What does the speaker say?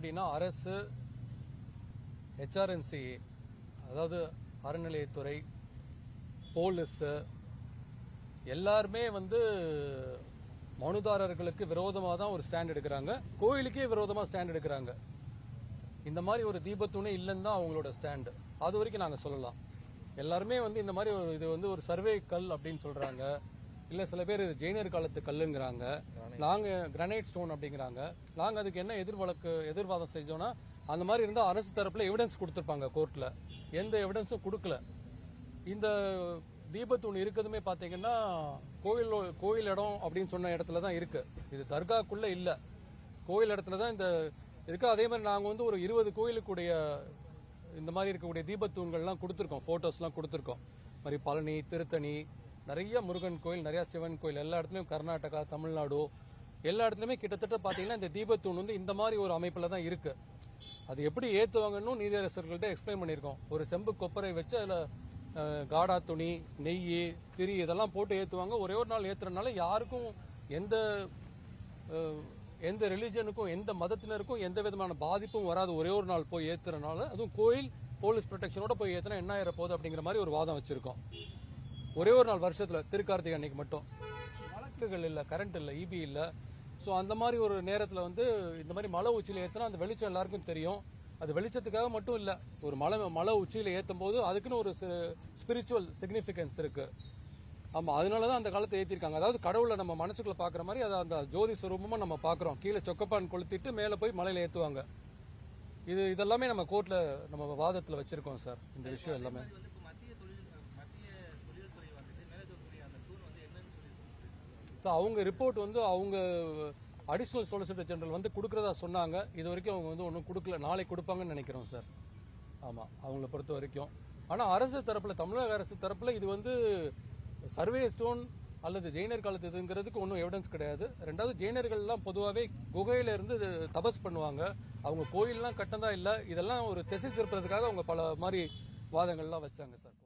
அப்படின்னா அரசு, HRNC, அதாவது அறநிலையத்துறை, போலீஸ் எல்லாருமே மனுதாரர்களுக்கு விரோதமாக தான் ஒரு ஸ்டாண்ட் எடுக்கிறாங்க. கோயிலுக்கே விரோதமாக ஸ்டாண்ட் எடுக்கிறாங்க. இந்த மாதிரி ஒரு தீபத்தூணே இல்லைன்னு தான் அவங்களோட ஸ்டாண்டு. அது வரைக்கும் நாங்கள் சொல்லலாம். எல்லாருமே இந்த மாதிரி இது ஒரு சர்வே கல் அப்படின்னு சொல்றாங்க. இல்ல சில பேர் இது ஜெயினர் காலத்து கல்லுங்கிறாங்க. நாங்க கிரானைட் ஸ்டோன் அப்படிங்கிறாங்க. நாங்க அதுக்கு என்ன எதிர்வாதம் செஞ்சோம்னா, அந்த மாதிரி இருந்தா அரசு தரப்புல எவிடன்ஸ் கொடுத்திருப்பாங்க கோர்ட்ல. எந்த எவிடன்ஸும் கொடுக்கல. இந்த தீபத்தூண் இருக்குதுமே பாத்தீங்கன்னா கோயில் இடம் அப்படின்னு சொன்ன இடத்துல தான் இருக்கு. இது தர்காக்குள்ள இல்ல, கோயில் இடத்துல தான் இந்த இருக்கு. அதே மாதிரி நாங்க ஒரு 20 கோயிலுக்குடைய இந்த மாதிரி இருக்கக்கூடிய தீபத்தூண்கள்லாம் கொடுத்துருக்கோம், போட்டோஸ்லாம் கொடுத்துருக்கோம். மாதிரி பழனி, திருத்தணி, நிறைய முருகன் கோயில், நிறைய சிவன் கோயில், எல்லா இடத்துலயும் கர்நாடகா, தமிழ்நாடு எல்லா இடத்துலயுமே கிட்டத்தட்ட பாத்தீங்கன்னா இந்த தீபத்தூண் இந்த மாதிரி ஒரு அமைப்புல தான் இருக்கு. அது எப்படி ஏத்துவாங்கன்னு நீதியரசர்கள்ட்ட எக்ஸ்பிளைன் பண்ணிருக்கோம். ஒரு செம்பு கொப்பரை வச்சு அதுல காடா துணி, நெய், திரி இதெல்லாம் போட்டு ஏத்துவாங்க. ஒரே ஒரு நாள் ஏத்துறதுனால யாருக்கும் எந்த ரிலிஜனுக்கும் எந்த மதத்தினருக்கும் எந்த விதமான பாதிப்பும் வராது. ஒரே ஒரு நாள் போய் ஏத்துறதுனால, அதுவும் கோயில் போலீஸ் ப்ரொடெக்ஷனோட போய் ஏத்துனா என்ன ஆயிர போகுது அப்படிங்கிற மாதிரி ஒரு வாதம் வச்சிருக்கோம். ஒரே ஒரு நாள் வருஷத்துல திருக்கார்த்திகை அன்னைக்கு மட்டும் வழக்குகள் இல்ல, கரண்ட் இல்ல, EB இல்ல. ஸோ அந்த மாதிரி ஒரு நேரத்தில் இந்த மாதிரி மலை உச்சியில் ஏற்றினா அந்த வெளிச்சம் எல்லாருக்கும் தெரியும். அது வெளிச்சத்துக்காக மட்டும் இல்லை, ஒரு மலை உச்சியில் ஏற்றும் போது அதுக்குன்னு ஒரு ஸ்பிரிச்சுவல் சிக்னிஃபிகன்ஸ் இருக்கு. ஆமாம், அதனால தான் அந்த காலத்தை ஏற்றிருக்காங்க. அதாவது கடவுளை நம்ம மனசுக்குள்ள பார்க்குற மாதிரி அதை அந்த ஜோதி சுரூபமாக நம்ம பார்க்குறோம். கீழே சொக்கப்பான் கொளுத்திட்டு மேலே போய் மலையில் ஏற்றுவாங்க. இதெல்லாமே நம்ம கோர்ட்டில் நம்ம வாதத்தில் வச்சிருக்கோம் சார். இந்த விஷயம் எல்லாமே அவங்க ரிப்போர்ட் அவங்க அடிஷனல் சொலிசிட்டர் ஜெனரல் கொடுக்கறதா சொன்னாங்க. இது வரைக்கும் அவங்க ஒன்றும் கொடுக்கல. நாளைக்கு கொடுப்பாங்கன்னு நினைக்கிறோம் சார். ஆமா, அவங்கள பொறுத்த வரைக்கும். ஆனா அரசு தரப்புல, தமிழக அரசு தரப்புல இது சர்வே ஸ்டோன் அல்லது ஜெயினர் காலத்து இதுங்கிறதுக்கு ஒன்றும் எவிடன்ஸ் கிடையாது. ரெண்டாவது, ஜெயினர்கள்லாம் பொதுவாகவே குகையில இருந்து தபஸ் பண்ணுவாங்க. அவங்க கோயிலெல்லாம் கட்டந்தா இல்லை. இதெல்லாம் ஒரு திசை திருப்புறதுக்காக அவங்க பல மாதிரி வாதங்கள்லாம் வச்சாங்க சார்.